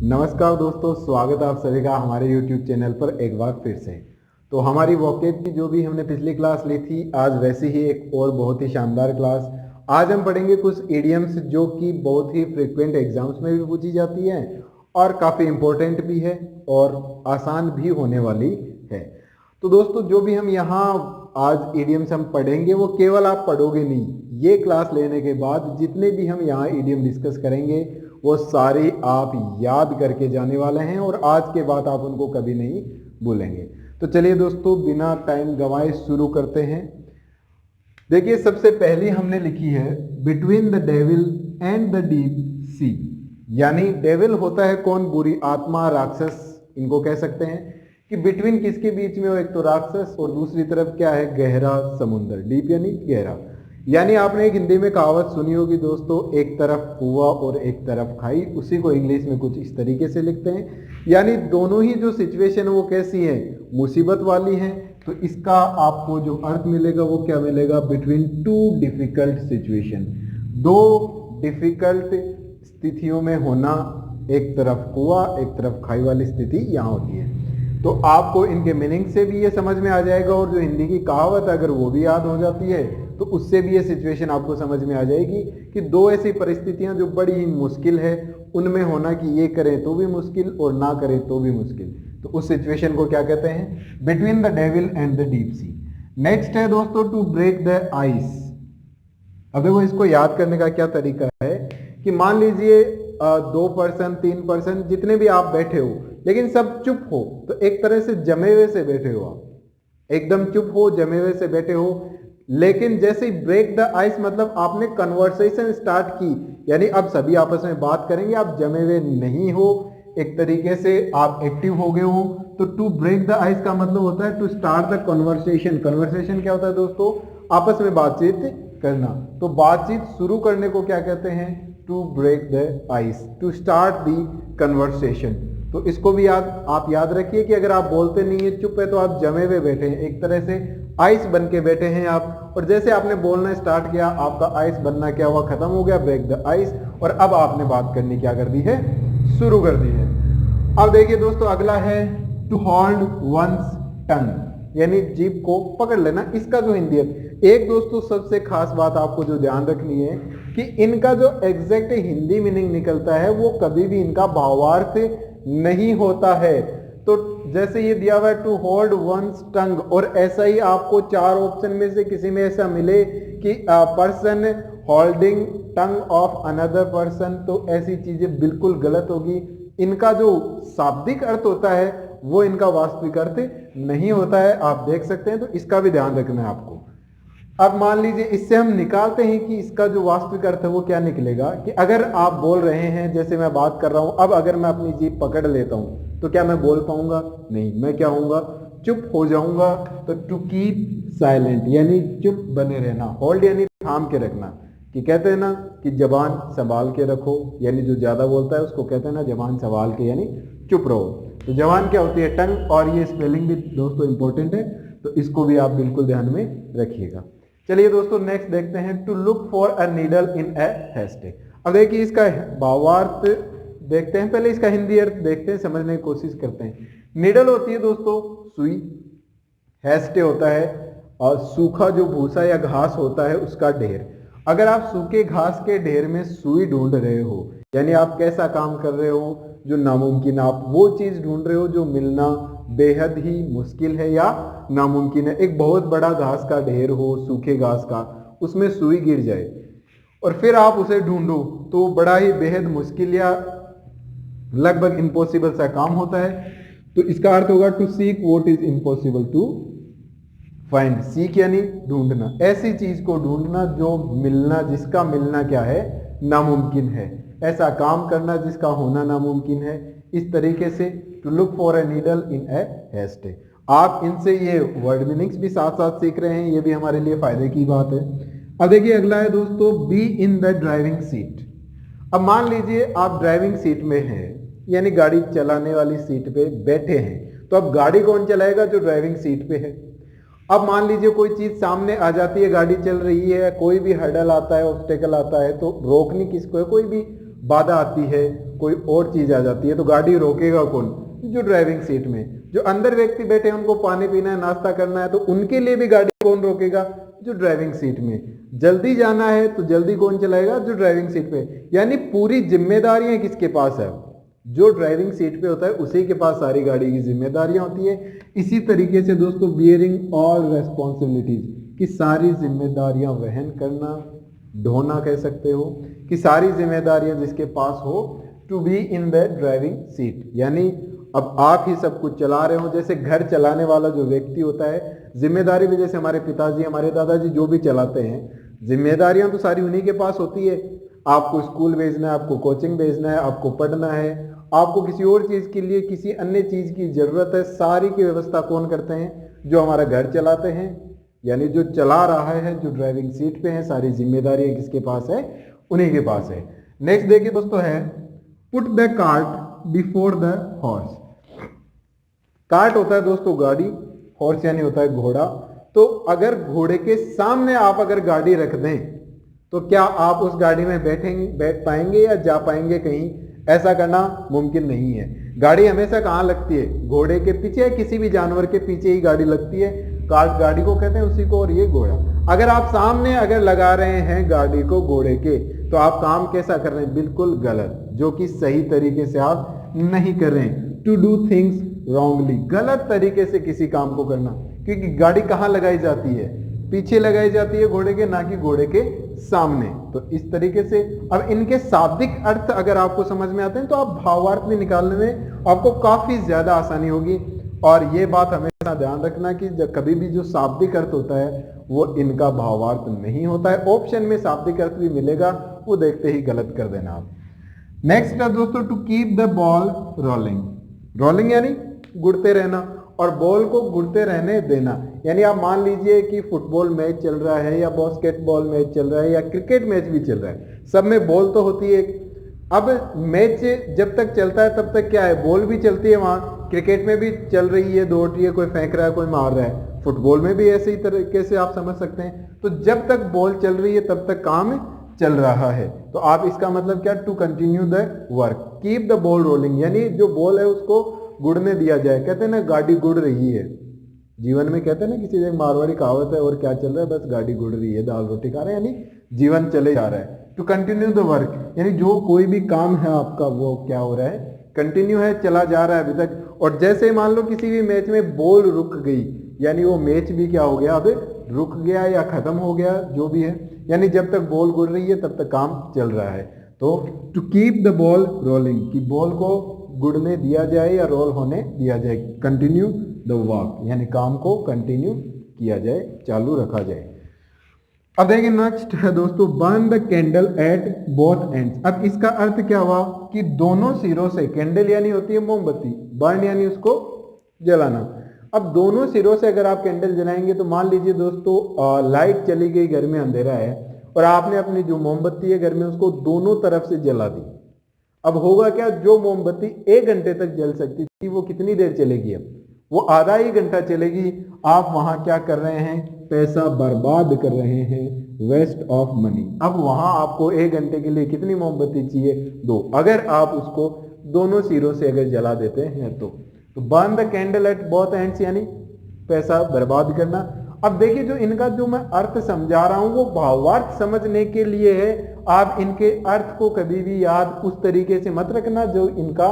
नमस्कार दोस्तों, स्वागत है आप सभी का हमारे YouTube चैनल पर एक बार फिर से। तो हमारी वोकैब की जो भी हमने पिछली क्लास ली थी, आज वैसे ही एक और बहुत ही शानदार क्लास। आज हम पढ़ेंगे कुछ इडियम्स जो कि बहुत ही फ्रिक्वेंट एग्जाम्स में भी पूछी जाती है और काफ़ी इम्पोर्टेंट भी है और आसान भी होने वाली है। तो दोस्तों, जो भी हम यहाँ आज इडियम्स हम पढ़ेंगे वो केवल आप पढ़ोगे नहीं, ये क्लास लेने के बाद जितने भी हम यहाँ इडियम डिस्कस करेंगे वो सारे आप याद करके जाने वाले हैं और आज के बाद आप उनको कभी नहीं भूलेंगे। तो चलिए दोस्तों, बिना टाइम गंवाए शुरू करते हैं। देखिए, सबसे पहली हमने लिखी है between the devil and the deep सी। यानी डेविल होता है कौन? बुरी आत्मा, राक्षस इनको कह सकते हैं। कि बिटवीन किसके बीच में हो? एक तो राक्षस और दूसरी तरफ क्या है? गहरा समुद्र। डीप यानी गहरा। यानी आपने एक हिंदी में कहावत सुनी होगी दोस्तों, एक तरफ कुआं और एक तरफ खाई। उसी को इंग्लिश में कुछ इस तरीके से लिखते हैं। यानी दोनों ही जो सिचुएशन है वो कैसी है? मुसीबत वाली है। तो इसका आपको जो अर्थ मिलेगा वो क्या मिलेगा? बिटवीन टू डिफिकल्ट सिचुएशन, दो डिफिकल्ट स्थितियों में होना। एक तरफ कुआं, एक तरफ खाई वाली स्थिति यहाँ होती है। तो आपको इनके मीनिंग से भी ये समझ में आ जाएगा और जो हिंदी की कहावत अगर वो भी याद हो जाती है तो उससे भी ये सिचुएशन आपको समझ में आ जाएगी कि दो ऐसी परिस्थितियां जो बड़ी ही मुश्किल है उनमें होना, कि ये करें तो भी मुश्किल और ना करें तो भी मुश्किल। तो उस सिचुएशन को क्या कहते हैं? Between the devil and the deep C. Next है दोस्तों टू ब्रेक द आइस। अब देखो, इसको याद करने का क्या तरीका है कि मान लीजिए 2% 3% जितने भी आप बैठे हो, लेकिन सब चुप हो, तो एक तरह से जमे हुए से बैठे हो, आप एकदम चुप हो, जमे हुए से बैठे हो। लेकिन जैसे ही ब्रेक द आइस मतलब आपने कन्वर्सेशन स्टार्ट की, यानी अब सभी आपस में बात करेंगे, आप जमे हुए नहीं हो, एक तरीके से आप एक्टिव हो गए हो। तो टू ब्रेक द आइस का मतलब होता है to start the conversation. Conversation क्या होता है दोस्तों? आपस में बातचीत करना। तो बातचीत शुरू करने को क्या कहते हैं? To break the ice, to start the conversation. तो इसको भी आप याद रखिए कि अगर आप बोलते नहीं है, चुप है, तो आप जमे हुए बैठे हैं, एक तरह से आइस बन के बैठे हैं आप। और जैसे आपने बोलना स्टार्ट किया, आपका आइस बनना क्या हुआ? खत्म हो गया, ब्रेक द आइस। और अब आपने बात करनी क्या कर दी है? शुरू कर दी है। अब देखिए दोस्तों, अगला है टू होल्ड वंस टंग, यानी जीभ को पकड़ लेना। इसका जो हिंदी है, एक दोस्तों सबसे खास बात आपको जो ध्यान रखनी है कि इनका जो एग्जैक्ट हिंदी मीनिंग निकलता है वो कभी भी इनका भावार्थ नहीं होता है। तो जैसे ये दिया हुआ है टू होल्ड वंस टंग, और ऐसा ही आपको 4 ऑप्शन में से किसी में ऐसा मिले कि person holding tongue of another person, तो ऐसी चीजें बिल्कुल गलत होगी। इनका जो शाब्दिक अर्थ होता है वो इनका वास्तविक अर्थ नहीं होता है, आप देख सकते हैं। तो इसका भी ध्यान रखना है आपको। अब मान लीजिए इससे हम निकालते हैं कि इसका जो वास्तविक अर्थ है वो क्या निकलेगा। कि अगर आप बोल रहे हैं, जैसे मैं बात कर रहा हूं, अब अगर मैं अपनी जीभ पकड़ लेता हूं तो क्या मैं बोल पाऊंगा? नहीं, मैं क्या होऊंगा? चुप हो जाऊंगा। तो टू कीप साइलेंट यानी चुप बने रहना। होल्ड यानी थाम के रखना। कि कहते हैं ना कि जबान संभाल के रखो, यानी जो ज्यादा बोलता है उसको कहते हैं ना जबान संभाल के, यानी चुप रहो। तो जबान क्या होती है? टंग। और ये स्पेलिंग भी दोस्तों इंपॉर्टेंट है, तो इसको भी आप बिल्कुल ध्यान में रखिएगा। चलिए दोस्तों, नेक्स्ट देखते हैं to look for a needle in a haystack. अब देखिए इसका भावार्थ देखते हैं, पहले इसका हिंदी अर्थ देखते हैं, समझने की कोशिश करते हैं। नीडल होती है दोस्तों सुई, हैस्टे होता है और सूखा जो भूसा या घास होता है उसका ढेर। अगर आप सूखे घास के ढेर में सुई ढूंढ रहे हो, यानी आप कैसा काम कर रहे हो जो नामुमकिन, आप वो चीज ढूंढ रहे हो जो मिलना बेहद ही मुश्किल है या नामुमकिन है। एक बहुत बड़ा घास का ढेर हो, सूखे घास का, उसमें सुई गिर जाए और फिर आप उसे ढूंढो, तो बड़ा ही बेहद मुश्किल या लगभग इम्पॉसिबल सा काम होता है। तो इसका अर्थ होगा to seek what is impossible to find. Seek यानी ढूंढना, ऐसी चीज को ढूंढना जो मिलना, जिसका मिलना क्या है? नामुमकिन है। ऐसा काम करना जिसका होना नामुमकिन है। इस तरीके से to look for a needle in a haystack. आप इनसे ये वर्ड मीनिंग्स भी साथ साथ सीख रहे हैं, ये भी हमारे लिए फायदे की बात है। अब देखिए अगला है दोस्तों B in the driving seat. अब मान लीजिए आप ड्राइविंग सीट में हैं, यानी गाड़ी चलाने वाली सीट पे बैठे हैं। तो अब गाड़ी कौन चलाएगा? जो ड्राइविंग सीट पे है। अब मान लीजिए कोई चीज सामने आ जाती है, गाड़ी चल रही है, कोई भी हर्डल आता है, ऑब्स्टेकल आता है, तो रोकनी किसको है? कोई भी बाधा आती है कोई और चीज आ जाती है तो गाड़ी रोकेगा कौन? जो ड्राइविंग सीट में। जो अंदर व्यक्ति बैठे हैं उनको पानी पीना है, नाश्ता करना है, तो उनके लिए भी गाड़ी कौन रोकेगा? जो ड्राइविंग सीट में। जल्दी जाना है तो जल्दी कौन चलाएगा? जो ड्राइविंग सीट पे। यानी पूरी जिम्मेदारियां किसके पास है? जो ड्राइविंग सीट पे होता है उसी के पास सारी गाड़ी की जिम्मेदारियां होती है। इसी तरीके से दोस्तों बियरिंग ऑल रेस्पॉन्सिबिलिटीज, कि सारी जिम्मेदारियां वहन करना, ढोना कह सकते हो, कि सारी जिम्मेदारियां जिसके पास हो, to be in the driving seat. यानी अब आप ही सब कुछ चला रहे हो। जैसे घर चलाने वाला जो व्यक्ति होता है, जिम्मेदारी भी जैसे हमारे पिताजी, हमारे दादाजी जो भी चलाते हैं, जिम्मेदारियां तो सारी उन्हीं के पास होती है। आपको स्कूल भेजना है, आपको कोचिंग भेजना है, आपको पढ़ना है, आपको किसी और चीज के लिए किसी अन्य चीज की जरूरत है, सारी की व्यवस्था कौन करते हैं? जो हमारा घर चलाते हैं। यानी जो चला रहा है, जो ड्राइविंग सीट पे है, सारी जिम्मेदारियां किसके पास है? उन्हीं के पास है। नेक्स्ट देखिए दोस्तों है put the cart before the horse. Cart होता है दोस्तों गाड़ी, हॉर्स यानी होता है घोड़ा। तो अगर घोड़े के सामने आप अगर गाड़ी रख दें तो क्या आप उस गाड़ी में बैठ पाएंगे या जा पाएंगे कहीं? ऐसा करना मुमकिन नहीं है। गाड़ी हमेशा कहाँ लगती है? घोड़े के पीछे, किसी भी जानवर के पीछे ही गाड़ी लगती है। कार्ट गाड़ी को कहते हैं उसी को, और ये घोड़ा। अगर आप सामने अगर लगा रहे हैं गाड़ी को घोड़े के, तो आप काम कैसा कर रहे हैं? बिल्कुल गलत, जो कि सही तरीके से आप नहीं कर रहे हैं। टू डू थिंग्स रॉन्गली, गलत तरीके से किसी काम को करना। क्योंकि गाड़ी कहाँ लगाई जाती है? पीछे लगाई जाती है घोड़े के, ना कि घोड़े के सामने। तो इस तरीके से अब इनके शाब्दिक अर्थ अगर आपको समझ में आते हैं तो आप भावार्थ भी निकालने में आपको काफी ज्यादा आसानी होगी। और ये बात हमेशा ध्यान रखना कि जब कभी भी जो शाब्दिक अर्थ होता है वो इनका भावार्थ नहीं होता है। ऑप्शन में शाब्दिक अर्थ भी मिलेगा, वो देखते ही गलत कर देना आप। नेक्स्ट है दोस्तों to keep the ball rolling. Rolling यानी गुड़ते रहना, और बॉल को गुड़ते रहने देना। यानी आप मान लीजिए कि फुटबॉल मैच चल रहा है, या बास्केटबॉल मैच चल रहा है, या क्रिकेट मैच भी चल रहा है, सब में बॉल तो होती है। अब मैच जब तक चलता है तब तक क्या है? बॉल भी चलती है। वहां क्रिकेट में भी चल रही है, दौड़ रही है, कोई फेंक रहा है, कोई मार रहा है। फुटबॉल में भी ऐसे ही तरीके से आप समझ सकते हैं। तो जब तक बॉल चल रही है तब तक काम चल रहा है। तो आप इसका मतलब क्या? To continue the work, keep the ball rolling, यानी जो बॉल है उसको गुड़ने दिया जाए। कहते हैं ना गाड़ी गुड़ रही है, जीवन में कहते हैं ना किसी एक मारवाड़ी कहावत है, और क्या चल रहा है? बस गाड़ी गुड़ रही है, दाल रोटी खा रहे हैं, यानी जीवन चले जा रहा है। टू कंटिन्यू द वर्क, यानी जो कोई भी काम है आपका वो क्या हो रहा है? कंटिन्यू है, चला जा रहा है अभी तक। और जैसे मान लो किसी भी मैच में बॉल रुक गई, यानी वो मैच भी क्या हो गया? अब रुक गया या खत्म हो गया, जो भी है। यानी जब तक बॉल गुड़ रही है तब तक काम चल रहा है। तो to keep the ball rolling, कि बॉल को गुड़ने दिया जाए या रोल होने दिया जाए। कंटिन्यू द वर्क, यानी काम को कंटिन्यू किया जाए, चालू रखा जाए। अब देखिए नेक्स्ट है दोस्तों burn the candle at both ends. अब इसका अर्थ क्या हुआ? कि दोनों सिरों से, कैंडल यानी होती है मोमबत्ती, बर्न यानी उसको जलाना। अब दोनों सिरों से अगर आप कैंडल जलाएंगे तो मान लीजिए दोस्तों लाइट चली गई, घर में अंधेरा है, और आपने अपनी जो मोमबत्ती है घर में उसको दोनों तरफ से जला दी। अब होगा क्या? जो मोमबत्ती 1 घंटे तक जल सकती थी वो कितनी देर चलेगी? अब वो आधा ही घंटा चलेगी। आप वहां क्या कर रहे हैं? पैसा बर्बाद कर रहे हैं, वेस्ट ऑफ मनी। अब वहां आपको 1 घंटे के लिए कितनी मोमबत्ती चाहिए? 2। अगर आप उसको दोनों सिरों से अगर जला देते हैं तो burn the candle at both ends, यानी पैसा बर्बाद करना। अब देखिए जो इनका जो मैं अर्थ समझा रहा हूं वो भावार्थ समझने के लिए है। आप इनके अर्थ को कभी भी याद उस तरीके से मत रखना जो इनका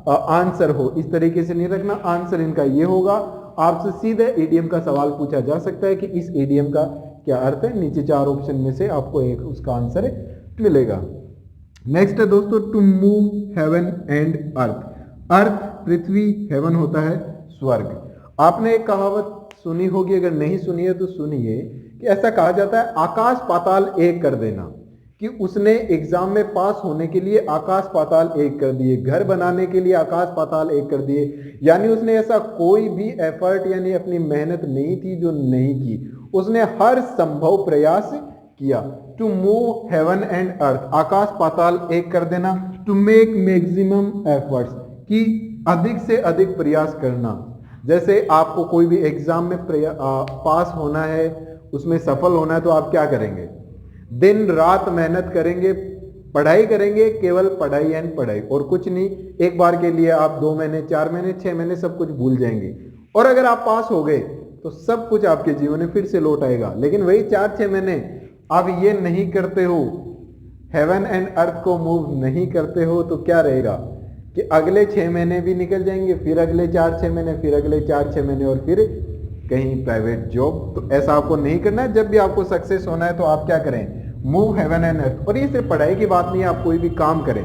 आंसर हो, इस तरीके से नहीं रखना। आंसर इनका ये होगा। आपसे सीधे ईडीएम का सवाल पूछा जा सकता है कि इस ईडीएम का क्या अर्थ है। नीचे 4 ऑप्शन में से आपको एक उसका आंसर मिलेगा। नेक्स्ट है दोस्तों to move heaven and earth. Earth पृथ्वी, हेवन होता है स्वर्ग। आपने एक कहावत सुनी होगी, अगर नहीं सुनी है तो सुनिए, कि ऐसा कहा जाता है आकाश पाताल एक कर देना, कि उसने एग्जाम में पास होने के लिए आकाश पाताल एक कर दिए, घर बनाने के लिए आकाश पाताल एक कर दिए। यानी उसने ऐसा कोई भी एफर्ट यानी अपनी मेहनत नहीं थी जो नहीं की, उसने हर संभव प्रयास किया। To move heaven and earth, आकाश पाताल एक कर देना। टू मेक मैक्सिमम एफर्ट्स, कि अधिक से अधिक प्रयास करना। जैसे आपको कोई भी एग्जाम में पास होना है, उसमें सफल होना है, तो आप क्या करेंगे? दिन रात मेहनत करेंगे, पढ़ाई करेंगे, केवल पढ़ाई एंड पढ़ाई और कुछ नहीं। एक बार के लिए आप 2 महीने, 4 महीने, 6 महीने सब कुछ भूल जाएंगे और अगर आप पास हो गए तो सब कुछ आपके जीवन में फिर से लौट आएगा। लेकिन वही 4-6 महीने आप ये नहीं करते हो, हेवन एंड अर्थ को मूव नहीं करते हो, तो क्या रहेगा कि अगले 6 महीने भी निकल जाएंगे, फिर अगले 4-6 महीने, फिर अगले 4-6 महीने और फिर कहीं प्राइवेट जॉब। तो ऐसा आपको नहीं करना है। जब भी आपको सक्सेस होना है तो आप क्या करें, मूव हेवन एंड अर्थ। और ये सिर्फ पढ़ाई की बात नहीं है, आप कोई भी काम करें,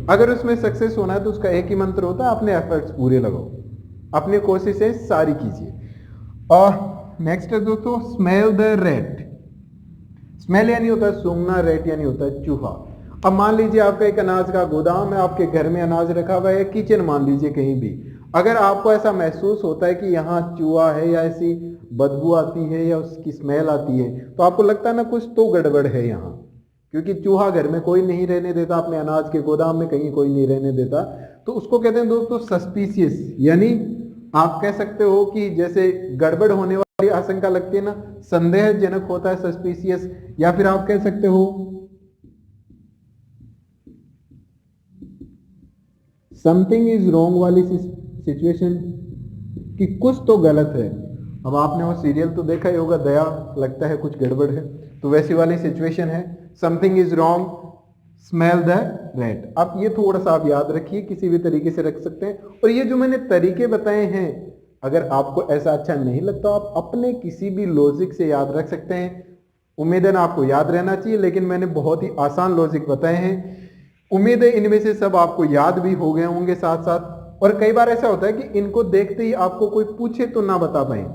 अगर उसमें सक्सेस होना है तो उसका एक ही मंत्र होता है, अपने एफर्ट्स पूरे लगाओ, अपनी कोशिशें सारी कीजिए। और नेक्स्ट है दोस्तों, स्मेल द रेट। स्मेल यानी होता है सूंघना, रेट यानी होता है चूहा। अब मान लीजिए आपका एक अनाज का गोदाम है, आपके घर में अनाज रखा हुआ है, किचन मान लीजिए कहीं भी, अगर आपको ऐसा महसूस होता है कि यहाँ चूहा है या ऐसी बदबू आती है या उसकी स्मेल आती है, तो आपको लगता है ना कुछ तो गड़बड़ है यहाँ, क्योंकि चूहा घर में कोई नहीं रहने देता, अपने अनाज के गोदाम में कहीं कोई नहीं रहने देता। तो उसको कहते हैं दोस्तों सस्पिशियस, यानी आप कह सकते हो कि जैसे गड़बड़ होने वाली आशंका लगती है ना, संदेहजनक होता है सस्पिशियस, या फिर आप कह सकते हो समथिंग इज रॉन्ग वाली सिचुएशन, कि कुछ तो गलत है। अब आपने वो सीरियल तो देखा ही होगा, दया, लगता है कुछ गड़बड़ है, तो वैसी वाली सिचुएशन है, something is wrong, smell the rate. अब ये थोड़ा सा आप याद रखिए, किसी भी तरीके से रख सकते हैं। और ये जो मैंने तरीके बताए हैं, अगर आपको ऐसा अच्छा नहीं लगता आप अपने किसी भी लॉजिक से याद रख सकते हैं। उम्मीद है ना आपको याद रहना चाहिए, लेकिन मैंने बहुत ही आसान लॉजिक बताए हैं। उम्मीद है इनमें से सब आपको याद भी हो गए होंगे साथ साथ। और कई बार ऐसा होता है कि इनको देखते ही आपको कोई पूछे तो ना बता पाए,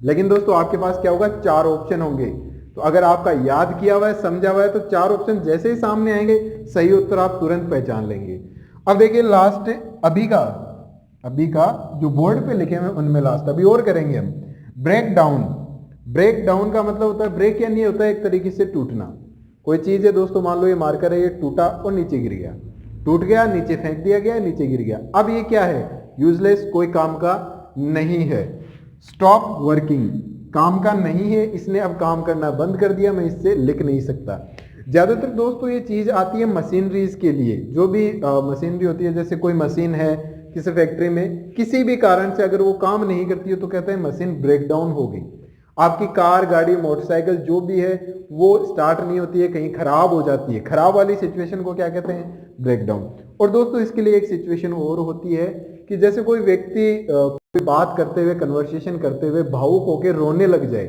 लेकिन दोस्तों आपके पास क्या होगा, 4 ऑप्शन होंगे। तो अगर आपका याद किया हुआ है, समझा हुआ है, तो 4 ऑप्शन जैसे ही सामने आएंगे, सही उत्तर आप तुरंत पहचान लेंगे। अब देखिए लास्ट अभी का जो बोर्ड पे लिखे हुए उनमें लास्ट अभी और करेंगे हम। Break down. ब्रेक डाउन का मतलब होता है, ब्रेक यानी होता है एक तरीके से टूटना। कोई चीज है दोस्तों, मान लो ये मार्कर है, ये टूटा और नीचे गिर गया, टूट गया, नीचे फेंक दिया गया, नीचे गिर गया। अब ये क्या है, यूजलेस, कोई काम का नहीं है। स्टॉप वर्किंग, काम का नहीं है, इसने अब काम करना बंद कर दिया, मैं इससे लिख नहीं सकता। ज्यादातर दोस्तों ये चीज आती है मशीनरीज के लिए, जो भी मशीनरी होती है, जैसे कोई मशीन है किसी फैक्ट्री में, किसी भी कारण से अगर वो काम नहीं करती है तो कहते हैं मशीन ब्रेक डाउन हो गई। आपकी कार, गाड़ी, मोटरसाइकिल जो भी है वो स्टार्ट नहीं होती है, कहीं खराब हो जाती है, खराब वाली सिचुएशन को क्या कहते हैं, ब्रेक डाउन। और दोस्तों इसके लिए एक सिचुएशन और होती है कि जैसे कोई व्यक्ति कोई बात करते हुए, कन्वर्सेशन करते हुए भावुक होकर रोने लग जाए,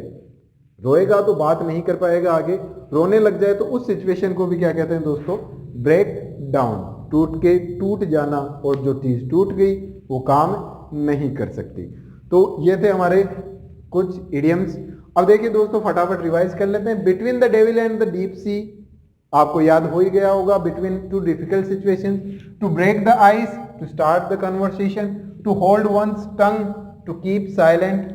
रोएगा तो बात नहीं कर पाएगा आगे, रोने लग जाए, तो उस सिचुएशन को भी क्या कहते हैं दोस्तों, ब्रेक डाउन। टूट जाना, और जो चीज टूट गई वो काम नहीं कर सकती। तो ये थे हमारे कुछ इडियम्स। अब देखिए दोस्तों फटाफट रिवाइज कर लेते हैं। Between the devil and the deep sea, आपको याद हो ही गया होगा, between 2 difficult situations, to break the ice, to start the conversation, to hold one's tongue, to keep silent,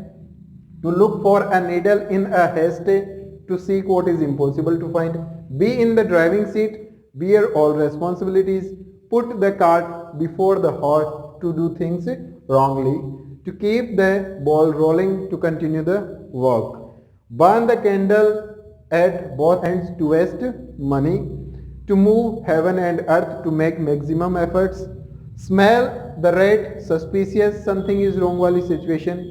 to look for a needle in a haystack, to seek what is impossible to find, be in the driving seat, bear all responsibilities, put the cart before the horse, to do things wrongly, to keep the ball rolling, to continue the work, burn the candle at both ends to waste money, to move heaven and earth, to make maximum efforts, smell the rat, suspicious, something is wrong वाली situation,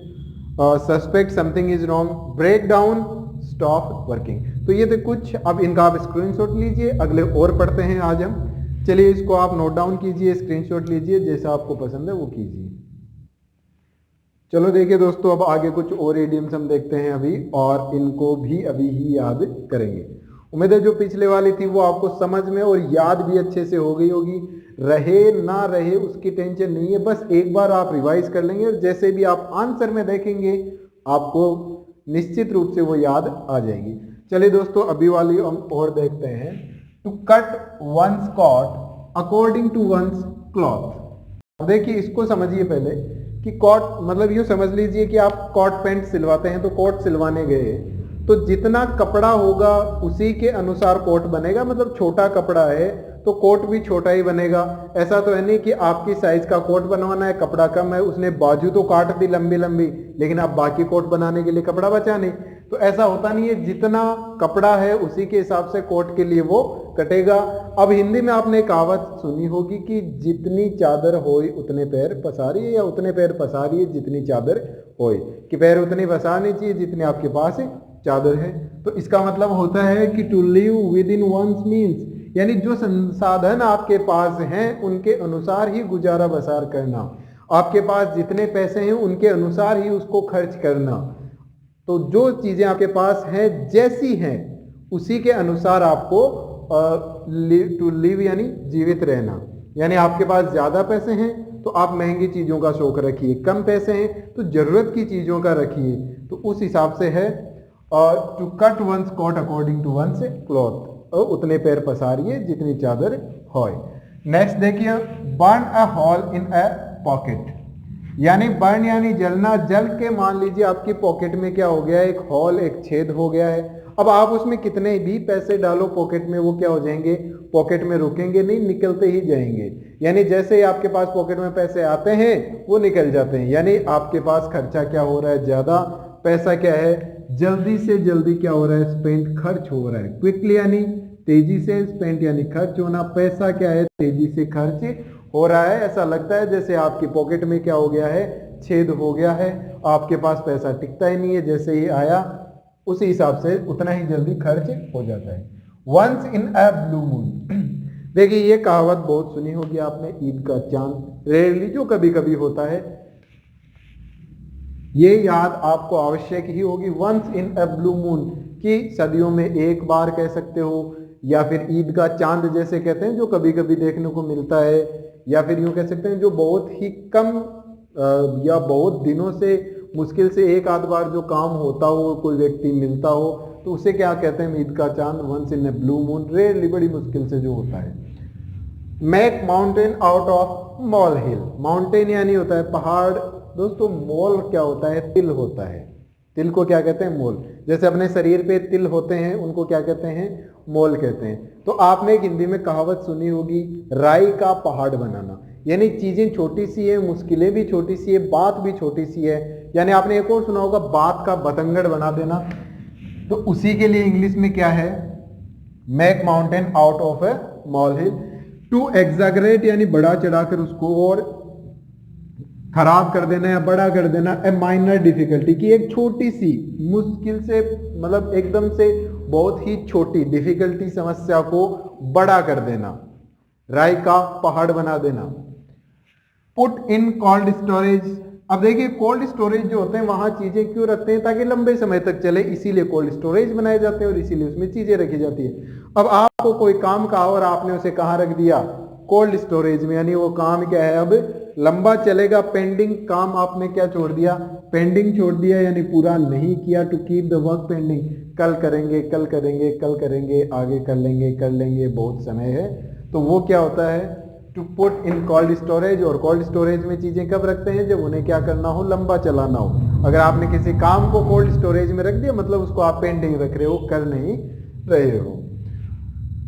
suspect, something is wrong, break down, stop working. तो ये थे कुछ। अब इनका आप screenshot लीजिए, अगले और पढ़ते हैं आज हम। चलिए इसको आप नोट डाउन कीजिए, स्क्रीनशॉट लीजिए, जैसा आपको पसंद है वो कीजिए। चलो देखिए दोस्तों, अब आगे कुछ और इडियम्स हम देखते हैं अभी, और इनको भी अभी ही याद करेंगे। उम्मीद है जो पिछले वाली थी वो आपको समझ में और याद भी अच्छे से हो गई होगी। रहे ना रहे उसकी टेंशन नहीं है, बस एक बार आप रिवाइज कर लेंगे और जैसे भी आप आंसर में देखेंगे आपको निश्चित रूप से वो याद आ जाएगी। चलिए दोस्तों अभी वाली हम और देखते हैं। To cut one's coat according to one's cloth. देखिए इसको समझिए पहले कि कॉट मतलब यूँ समझ लीजिए कि आप कॉट पैंट सिलवाते हैं, तो कोट सिलवाने गए तो जितना कपड़ा होगा उसी के अनुसार कोट बनेगा। मतलब छोटा कपड़ा है तो कोट भी छोटा ही बनेगा। ऐसा तो है नहीं कि आपकी साइज का कोट बनवाना है, कपड़ा कम है, उसने बाजू तो काट दी लंबी लंबी, लेकिन आप बाकी कोट बनाने के लिए कपड़ा बचा नहीं। तो ऐसा होता नहीं है, जितना कपड़ा है उसी के हिसाब से कोट के लिए वो कटेगा। अब हिंदी में आपने कहावत सुनी होगी कि जितनी चादर होई उतने पैर पसारिए, या उतने पैर पसारिए जितनी चादर होई, कि पैर उतने पसारने चाहिए जितने आपके पास चादर है। तो इसका मतलब होता है कि to live within one's means, यानी जो संसाधन आपके पास हैं उनके अनुसार ही गुजारा बसार करना, आपके पास जितने पैसे हैं उनके अनुसार ही उसको खर्च करना। तो जो चीजें आपके पास हैं जैसी हैं उसी के अनुसार आपको टू लिव यानी जीवित रहना। यानी आपके पास ज्यादा पैसे हैं तो आप महंगी चीजों का शौक रखिए, कम पैसे हैं तो जरूरत की चीजों का रखिए। तो उस हिसाब से है to cut one's coat according to one's cloth, और उतने पैर पसारिए जितनी चादर होए। नेक्स्ट देखिए, burn a hole in a pocket, यानी बर्न यानी जलना, जल के मान लीजिए आपकी पॉकेट में क्या हो गया है, एक होल, एक छेद हो गया है। अब आप उसमें कितने भी पैसे डालो पॉकेट में, वो क्या हो जाएंगे, पॉकेट में रुकेंगे नहीं, निकलते ही जाएंगे। यानी जैसे ही आपके पास पॉकेट में पैसे आते हैं वो निकल जाते हैं। यानी आपके पास खर्चा क्या हो रहा है, ज्यादा पैसा क्या है, जल्दी से जल्दी क्या हो रहा है, स्पेंड, खर्च हो रहा है। क्विकली यानी तेजी से, स्पेंड यानी खर्च होना, पैसा क्या है, तेजी से खर्च हो रहा है। ऐसा लगता है जैसे आपकी पॉकेट में क्या हो गया है, छेद हो गया है, आपके पास पैसा टिकता ही नहीं है, जैसे ही आया उसी हिसाब से उतना ही जल्दी खर्च हो जाता है। Once in a blue moon, देखिए ये कहावत बहुत सुनी होगी आपने, ईद का चांद, रेयरली जो कभी कभी होता है, ये याद आपको आवश्यक ही होगी। Once in a blue moon कि सदियों में एक बार कह सकते हो, या फिर ईद का चांद जैसे कहते हैं जो कभी कभी देखने को मिलता है, या फिर यूं कह सकते हैं जो बहुत ही कम या बहुत दिनों से मुश्किल से एक आध बार जो काम होता हो, कोई व्यक्ति मिलता हो, तो उसे क्या कहते हैं, ईद का चांद, once in a blue moon, rarely, बड़ी मुश्किल से जो होता है। Make mountain out of molehill, mountain यानी होता है पहाड़ दोस्तों, मॉल क्या होता है, तिल होता है। तिल को क्या कहते हैं, मोल। जैसे अपने शरीर पे तिल होते हैं उनको क्या कहते हैं, मोल कहते हैं। तो आपने एक हिंदी में कहावत सुनी होगी, राई का पहाड़ बनाना, यानी चीजें छोटी सी है, मुश्किलें भी छोटी सी है, बात भी छोटी सी है। यानी आपने एक और सुना होगा, बात का बतंगड़ बना देना। तो उसी के लिए इंग्लिश में क्या है, make mountain out of a molehill. To exaggerate यानी बढ़ा चढ़ाकर उसको और खराब कर देना या बड़ा कर देना। ए माइनर डिफिकल्टी की एक छोटी सी मुश्किल से, मतलब एकदम से बहुत ही छोटी डिफिकल्टी, समस्या को बड़ा कर देना, राई का पहाड़ बना देना। पुट इन कोल्ड स्टोरेज, अब देखिए कोल्ड स्टोरेज जो होते हैं वहां चीजें क्यों रखते हैं, ताकि लंबे समय तक चले, इसीलिए कोल्ड स्टोरेज बनाए जाते हैं और इसीलिए उसमें चीजें रखी जाती है। अब आपको कोई काम कहा और आपने उसे कहाँ रख दिया, कोल्ड स्टोरेज में, यानी वो काम क्या है, अब लंबा चलेगा, पेंडिंग काम आपने क्या छोड़ दिया, पेंडिंग छोड़ दिया, यानी पूरा नहीं किया। To keep the work pending, कल करेंगे, कल करेंगे, कल करेंगे, आगे कर लेंगे, कर लेंगे, बहुत समय है। तो वो क्या होता है, to put in cold storage. और कोल्ड स्टोरेज में चीजें कब रखते हैं, जब उन्हें क्या करना हो, लंबा चलाना हो। अगर आपने किसी काम को कोल्ड स्टोरेज में रख दिया, मतलब उसको आप पेंडिंग रख रहे हो, कर नहीं रहे हो।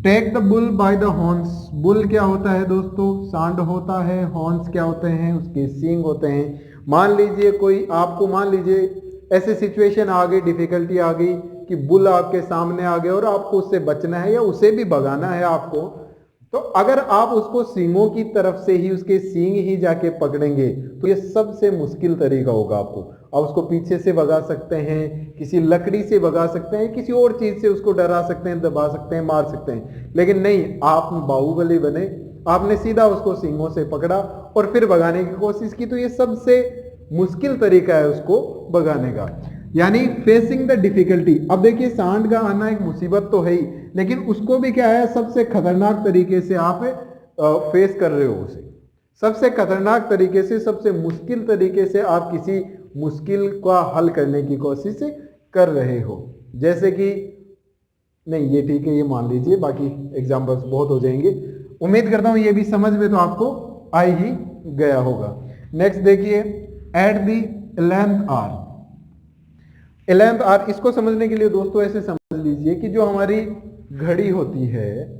Take the bull by the horns, bull क्या होता है दोस्तों, सांड होता है, हॉर्न्स क्या होते हैं, उसके सींग होते हैं। मान लीजिए कोई आपको, मान लीजिए ऐसी सिचुएशन आ गई, डिफिकल्टी आ गई कि बुल आपके सामने आ गया और आपको उससे बचना है या उसे भी भगाना है आपको, तो अगर आप उसको सींगों की तरफ से ही, उसके सींग ही जाके पकड़ेंगे तो ये सबसे मुश्किल तरीका होगा आपको। आप उसको पीछे से भगा सकते हैं, किसी लकड़ी से भगा सकते हैं, किसी और चीज से उसको डरा सकते हैं, दबा सकते हैं, मार सकते हैं, लेकिन नहीं, आप बाहुबली बने, आपने सीधा उसको सींगों से पकड़ा और फिर भगाने की कोशिश की, तो ये सबसे मुश्किल तरीका है उसको भगाने का, यानी फेसिंग द डिफिकल्टी। अब देखिए सांड का आना एक मुसीबत तो है ही, लेकिन उसको भी क्या है, सबसे खतरनाक तरीके से आप फेस कर रहे हो उसे, सबसे खतरनाक तरीके से, सबसे मुश्किल तरीके से आप किसी मुश्किल का हल करने की कोशिश कर रहे हो। जैसे कि नहीं, ये ठीक है, ये मान लीजिए, बाकी एग्जांपल्स बहुत हो जाएंगे। उम्मीद करता हूं ये भी समझ में तो आपको आ ही गया होगा। नेक्स्ट देखिए, eight the 11th our, 11th our, इसको समझने के लिए दोस्तों ऐसे समझ लीजिए कि जो हमारी घड़ी होती है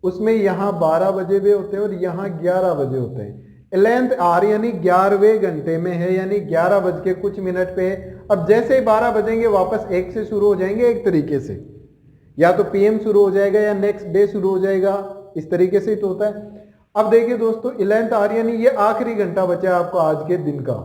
उसमें यहाँ 12 बजे भी होते हैं और यहाँ 11 बजे होते हैं। 11th आवर यानी 11वें घंटे में है, यानी 11 बज के कुछ मिनट पे है। अब जैसे ही 12 बजेंगे वापस 1 से शुरू हो जाएंगे, एक तरीके से या तो पीएम शुरू हो जाएगा या नेक्स्ट डे शुरू हो जाएगा, इस तरीके से तो होता है। अब देखिए दोस्तों 11th आवर यानी ये आखिरी घंटा बचा है आपको आज के दिन का,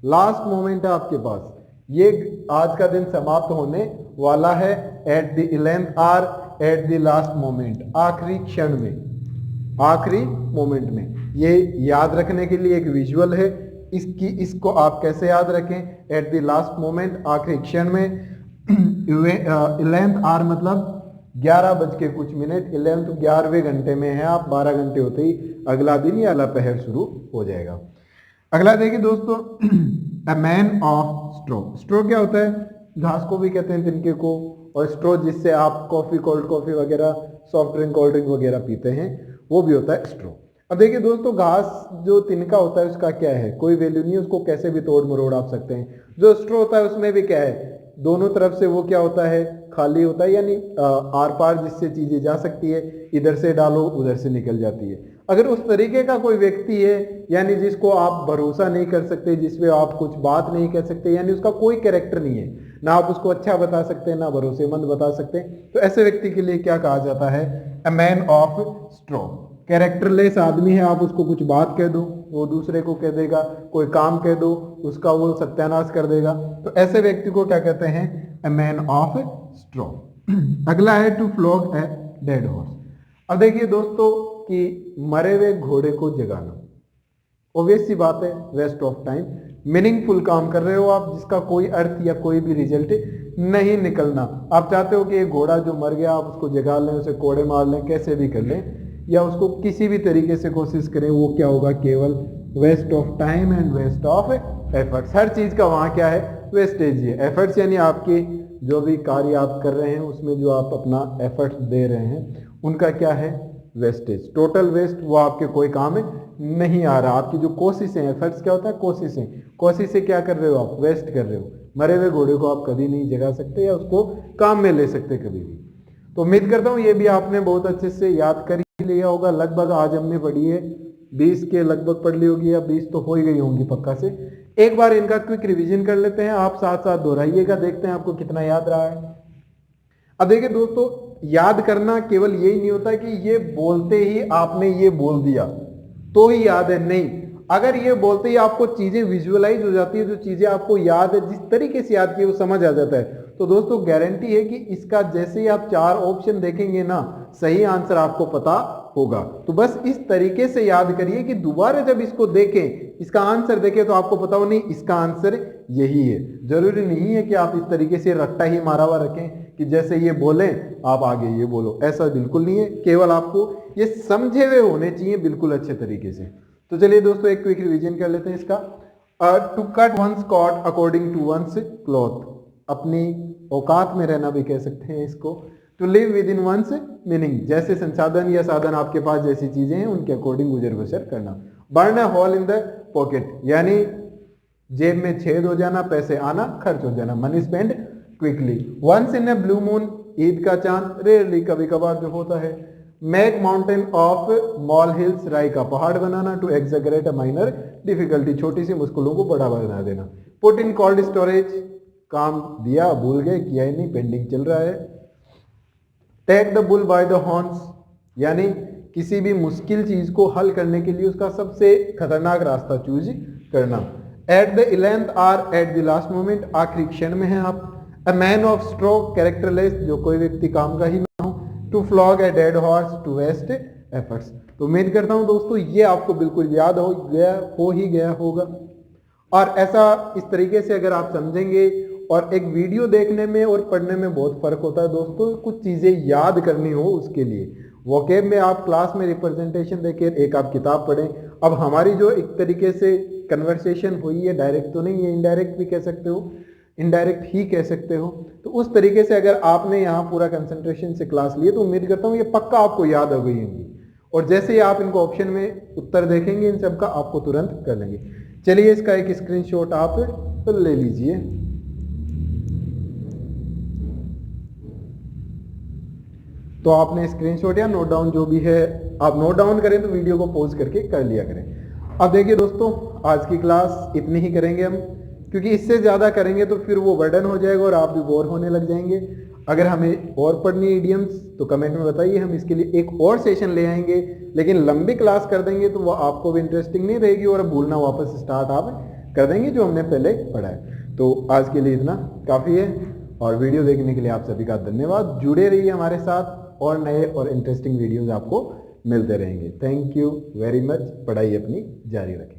लास्ट मोमेंट है आपके पास, ये आज का दिन समाप्त होने वाला है at the 11th hour, at the last moment, आखिरी क्षण में, आखिरी मोमेंट में। ये याद रखने के लिए एक विजुअल है, इसको आप कैसे याद रखें, एट द लास्ट मोमेंट, आखिरी क्षण में। 11th आवर मतलब 11 बज के कुछ मिनट, 11th 11वें घंटे में है आप, 12 घंटे होते ही अगला दिन या अगला पहर शुरू हो जाएगा। अगला देखिए दोस्तों, अ मैन ऑफ स्ट्रो। स्ट्रो क्या होता है, घास को भी कहते हैं तिनके को, और स्ट्रो जिससे आप कॉफी, कोल्ड कॉफी वगैरह, सॉफ्ट ड्रिंक, कोल्ड ड्रिंक वगैरह पीते हैं, वो भी होता है स्ट्रो। अब देखिए दोस्तों, घास जो तिनका होता है उसका क्या है, कोई वैल्यू नहीं है, उसको कैसे भी तोड़ मरोड़ आप सकते हैं। जो स्ट्रो होता है उसमें भी क्या है, दोनों तरफ से वो क्या होता है, खाली होता है, यानी आर पार जिससे चीजें जा सकती है, इधर से डालो उधर से निकल जाती है। अगर उस तरीके का कोई व्यक्ति है, यानी जिसको आप भरोसा नहीं कर सकते, जिसमें आप कुछ बात नहीं कर सकते, यानी उसका कोई कैरेक्टर नहीं है, ना आप उसको अच्छा बता सकते, ना भरोसेमंद बता सकते, तो ऐसे व्यक्ति के लिए क्या कहा जाता है, अ मैन ऑफ स्ट्रॉ। कैरेक्टरलेस आदमी है, आप उसको कुछ बात कह दो वो दूसरे को कह देगा, कोई काम कह दो उसका वो सत्यानाश कर देगा, तो ऐसे व्यक्ति को क्या कहते हैं, अ मैन ऑफ स्ट्रॉ। अगला है to flog a dead horse. अब देखिए दोस्तों कि मरे हुए घोड़े को जगाना, ऑब्वियस सी बात है, वेस्ट ऑफ टाइम, मीनिंगफुल काम कर रहे हो आप, जिसका कोई अर्थ या कोई भी रिजल्ट नहीं निकलना। आप चाहते हो कि एक घोड़ा जो मर गया आप उसको जगा लें, उसे कोड़े मार लें, कैसे भी कर लें, या उसको किसी भी तरीके से कोशिश करें, वो क्या होगा, केवल waste of time and waste of efforts. हर चीज का वहां क्या है, वेस्टेज है। एफर्ट्स यानी आपके जो भी कार्य आप कर रहे हैं उसमें जो आप अपना एफर्ट्स दे रहे हैं उनका क्या है, वेस्टेज, टोटल वेस्ट, वो आपके कोई काम नहीं आ रहा। आपकी जो कोशिशें, एफर्ट्स क्या होता है, कोशिशें क्या कर रहे हो आप, वेस्ट कर रहे हो। मरे हुए घोड़े को आप कभी नहीं जगा सकते या उसको काम में ले सकते कभी भी। तो उम्मीद करता हूँ ये भी आपने बहुत अच्छे से याद कर लिया होगा। लगभग आज हमने पढ़ी है 20 के लगभग पढ़ ली होगी, या 20 तो हो ही गई होंगी पक्का से। एक बार इनका क्विक रिवीजन कर लेते हैं, आप साथ साथ दोहराइएगा, देखते हैं आपको कितना याद रहा है। अब देखिए दोस्तों, याद करना केवल यही नहीं होता कि ये बोलते ही आपने ये बोल दिया तो ही याद है, नहीं। अगर ये बोलते ही आपको चीजें विजुअलाइज हो जाती है, जो चीजें आपको याद है, जिस तरीके से याद की वो समझ आ जाता है, तो दोस्तों गारंटी है कि इसका जैसे ही आप 4 ऑप्शन देखेंगे ना, सही आंसर आपको पता होगा। तो बस इस तरीके से याद करिए कि दोबारा जब इसको देखें, इसका आंसर देखें, तो आपको पता हो नहीं इसका आंसर यही है। जरूरी नहीं है कि आप इस तरीके से रट्टा ही मारा हुआ रखें कि जैसे ये बोले आप आगे ये बोलो, ऐसा बिल्कुल नहीं है। केवल आपको ये समझे हुए होने चाहिए बिल्कुल अच्छे तरीके से। तो चलिए दोस्तों एक क्विक रिवीजन कर लेते हैं इसका। To cut one's coat according to one's cloth, अपनी औकात में रहना भी कह सकते हैं इसको। To live within one's meaning, जैसे संसाधन या साधन आपके पास जैसी चीजें हैं उनके अकॉर्डिंग गुजर बसर करना। Burn a hole in the pocket, यानी जेब में छेद हो जाना, पैसे आना खर्च हो जाना, money spend quickly. Once in a blue moon, Eid का चांद, रेयरली कभी कभार जो होता है। Make mountain of molehills, राई का पहाड़ बनाना। To exaggerate a minor difficulty, छोटी सी मुश्किलों को बड़ा बना देना। पुट इन कोल्ड स्टोरेज, काम दिया भूल गए, किया ही नहीं, पेंडिंग चल रहा है। Take the bull by the horns, यानी किसी भी मुश्किल चीज को हल करने के लिए उसका सबसे खतरनाक रास्ता चूज करना। At the 11th hour, at the last moment, आखिरी क्षण में है आप। A man of straw, characterless, जो कोई व्यक्ति काम का ही ना हो। To flog a dead horse, to waste efforts. तो उम्मीद करता हूं दोस्तों ये आपको बिल्कुल याद हो ही गया होगा। और ऐसा इस तरीके से अगर आप समझेंगे, और एक वीडियो देखने में और पढ़ने में बहुत फर्क होता है दोस्तों। कुछ चीजें याद करनी हो उसके लिए वोकेब में आप क्लास में रिप्रेजेंटेशन देखें, एक आप किताब पढ़ें। अब हमारी जो एक तरीके से कन्वर्सेशन हुई है, डायरेक्ट तो नहीं है, इनडायरेक्ट भी कह सकते हो, इनडायरेक्ट ही कह सकते हो। तो उस तरीके से अगर आपने यहाँ पूरा कंसंट्रेशन से क्लास लिए तो उम्मीद करता हूँ ये पक्का आपको याद हो गई होंगी। और जैसे ही आप इनको ऑप्शन में उत्तर देखेंगे इन सबका, आपको तुरंत कर लेंगे। चलिए इसका एक स्क्रीनशॉट आप तो ले लीजिए। तो आपने स्क्रीनशॉट या नोट डाउन जो भी है आप नोट डाउन करें, तो वीडियो को पॉज करके कर लिया करें। अब देखिए दोस्तों, आज की क्लास इतनी ही करेंगे हम, क्योंकि इससे ज़्यादा करेंगे तो फिर वो बर्डन हो जाएगा और आप भी बोर होने लग जाएंगे। अगर हमें और पढ़नी है इडियम्स तो कमेंट में बताइए, हम इसके लिए एक और सेशन ले आएंगे। लेकिन लंबी क्लास कर देंगे तो वो आपको भी इंटरेस्टिंग नहीं रहेगी और भूलना वापस स्टार्ट आप कर देंगे जो हमने पहले पढ़ा है। तो आज के लिए इतना काफ़ी है, और वीडियो देखने के लिए आप सभी का धन्यवाद। जुड़े रहिए हमारे साथ, और नए और इंटरेस्टिंग वीडियोज़ आपको मिलते रहेंगे। Thank you very much. पढ़ाई अपनी जारी रखें।